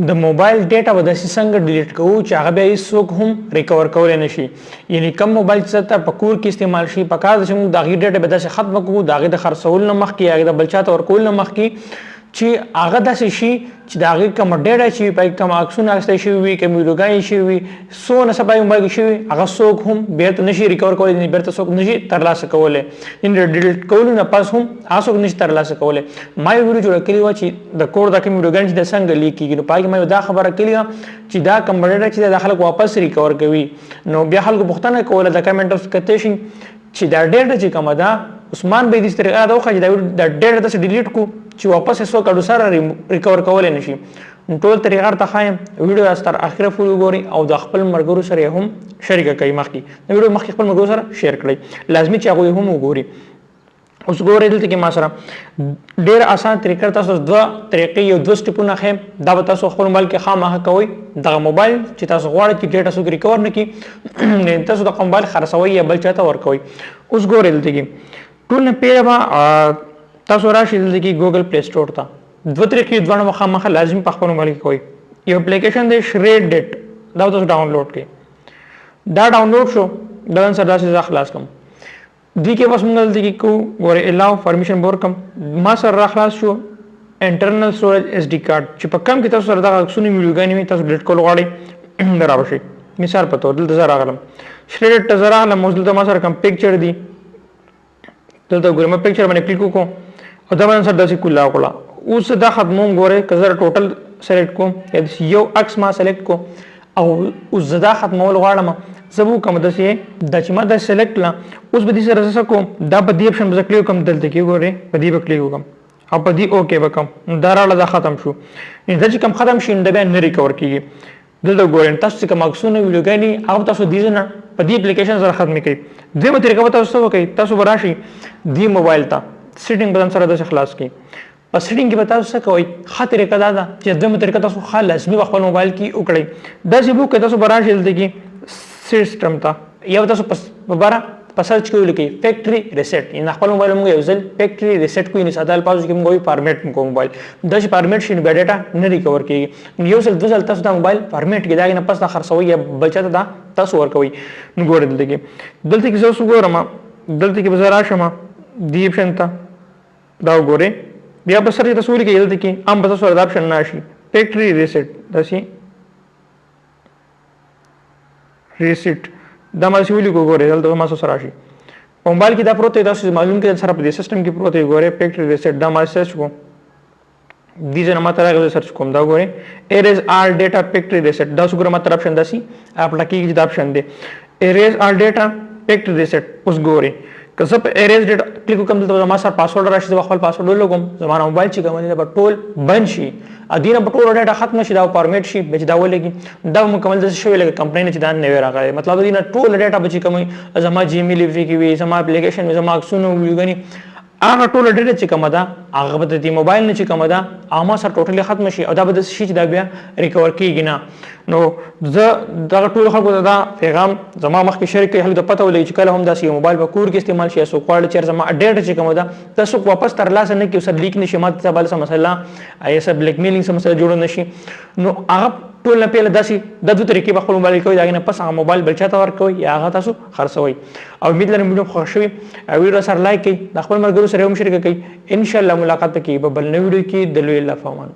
د موبایل ډیټا به داسې څنګه ډیلیټ کوو چې هغه بیا هیڅوک هم ریکور کولی نه شي. یعنې کم موبایل چې ته په کور کې استعمال شي پکار ده چې موږ د هغې ډیټا به داسې ختمه کړو د هغې د خرڅولو نه مخکې هغې د بل چا ته ورکولو نه مخکې چې هغه داسې شي چې د هغې کومه ډیټا چې وي په کوم عکسونه اخیستی شوي وي کوم ویډیوګانې شوي وي څونه څه په موبایل کې شوي هغه څوک هم بیرته نشي ریکور کولی بیرته څوک نشي ترلاسه کولی. یعنې ډیلیټ کولو نه پس هم هغه څوک نشي ترلاسه کولی. ما یو ویډیو جوړه کړې وه چې د کور دا کوم ویډیوګانې چې د څنګه لیک کېږي نو په هغې کې ما یو دا خبره کړې وه چې دا کوم ډیټا چې د خلک واپس ریکور کوي نو بیا خلکو پوښتنه کوله د کمنټ اوس کتی شي چې دا ډیټا چې کومه ده عثمان به دې طریقه دا وښایي چې دا ډیټا داسې ډیلیټ کړو چې واپس یې څوک اډو سره ریکور کولی نه شي. ټول طریقه درته ښایم ویډیو تر اخره پورې وګورئ او د خپل ملګرو سره یې هم شریکه کوئ. مخکې د ویډیو مخکې خپل ملګرو سره شیر کړئ لازمي چې هغوی هم وګوري. اوس ګورئ دلته کې ما سره ډېر اسان طریقه تاسو دوه طریقې یو دوه سټیپونه ښیم دا به تاسو خپل موبایل کې خامخا کوئ. دغه موبایل چې تاسو غواړئ چې ډیټا څوک ریکور نه کړي تاسو دغه موبایل خرڅوئ یا بل چا ته ورکوئ. اوس ګورئ دلته کې ټول نه پیله به تاسو راشئ دلته کې ګوګل پلی سټور ته دوه طریقې دواړه مخامخ لازم په خپل موبایل کې کوئ. یو اپلیکیشن دی شریډ ډیټ دا تاسو ډاونلوډ کړئ. دا ډاونلوډ شو دا نن سره داسې زه خلاص کړم دې کې بس موږ دلته کې کوو ګورئ الاو پرمیشن به ورکړم ما سره راخلاص شو انټرنل سټوریج ایس ډي کارډ چې په کم کې تاسو سره دغه عکسونه ویډیوګانې وي تاسو ډیلیټ کول غواړئ دا رابشئ. مثال په طور دلته زه راغلم شریډ ته زه راغلم اوس دلته ما سره کوم پکچر دی دلته ګورئ ما پکچر باندې کلیک وکړو او دا باندې سره داسې کولا وکړه. اوس دا ختموم ګورئ که زه ټوټل سلیکټ کوم یا یو عکس ما سلیکټ کو او اوس زه دا ختمول غواړم زه به وکړم داسې دا چې ما دا سلیکټ کړه اوس به دې سره زه څه کوم دا په دې اپشن به زه کلیک وکړم دلته کې ګورئ په دې به کلیک وکړم او په دې اوکې به کړم نو دا راغله دا ختم شو. دا چې کوم ختم شي نو دا بیا نه ریکور کېږي. دلته ګورئ تاسو چې کوم عکسونه ویډیوګانې هغه تاسو دې نه په دې اپلیکیشن سره ختمې کوئ. دویمه طریقه به تاسو څه وکړئ تاسو به راشئ دې موبایل ته سیټینګ به ځان سره داسې خلاص کړئ. په سیټینګ کې به تاسو څه کوئ ښه طریقه دا ده چې دویمه طریقه تاسو ښه لازمي په خپل موبایل کې وکړئ. داسې به وکړئ تاسو به راشئ دلته کې سیسټم ته یا تاسو په باره په سرچ کې ولیکئ فیکټري ریسیټ یعنې خپل موبایل موږ یو ځل فیکټري ریسیټ کوو یعنې ساده الفاظو کې موږ وایو فارمیټ کوو موبایل دا چې فارمیټ شي نو بیا ډیټا نه ریکور کېږي. یو ځل دوه ځل تاسو دا موبایل فارمیټ کړئ د هغې نه پس دا خرڅوئ یا بل چا ته دا تاسو ورکوئ. نو ګورئ دلته کې زه اوس وګورم دلته کې به زه راشم دې اپشن ته دا وګورئ بیا به سر تاسو ولیکئ دلته کې هم به تاسو دا اپشن نه شي فیکټري ریسیټ داسې ریسیټ دا ما سیولی کو ګورئ دلته ما سره راشي په موبایل کې دا پروت دی تاسو معلوم کړئ سره په دې سیستم کې پروت دی ګورئ فیکټري ریسیټ دا ما سرچ کوم دې ځای نه ما ته راغلی سرچ کوم دا ګورئ اریز آل ډیټا فیکټري ریسیټ دا وګورئ ما ته اپشن داسي اپلا کې دا اپشن دی اریز آل ډیټا فیکټري ریسیټ اوس ګورئ که زه په اریز ډیټا کلیک وکړم دلته ما سره پاسورډ راشي زه خپل پاسورډ ولګوم زما موبایل چې کوم دی به ټول بند شي ادینه په ټول ډیټا ختم شي دا فارمیټ شي به چې دا ولګي دا مکمل د شوی لکه کمپنی نه چې دا نه راغلی مطلب دینه ټول ډیټا به چې کوم زما جیمیل وی کې وي زما اپلیکیشن وي زما عکسونه ویډیوګانې هغه ټول ډیټا چې کومه ده هغه به د دې موبایل نه چې کومه ده هغه سره ټوټلی ختم شي او دا به داسې شي چې دا بیا ریکور کېږي نه. نو زه دغه ټولو خلکو ته دا پیغام زما مخکې شریک کړئ هلته پته ولګي چې کله هم داسې یو موبایل په کور کې استعمال شي څوک غواړي چې زما ډیټا چې کومه ده دا څوک واپس ترلاسه نه کړي څه لیک نه شي ما ته بله څه مسله څه بلیک میلینګ څه مسله جوړه نه شي. نو هغه ټول نه پیله داسې دا دوه طریقې په خپل موبایل کوئ د هغې نه پس هغه موبایل بل چا ته ورکوئ یا هغه تاسو خرڅوئ. او امید لرم ویډیو خوښ شوي او ویډیو سره لایک کړئ د خپل ملګرو سره هم شریکه کړئ. انشاءالله ملاقات به کېږي په بل نوي ویډیو کې د لوی الله په امان.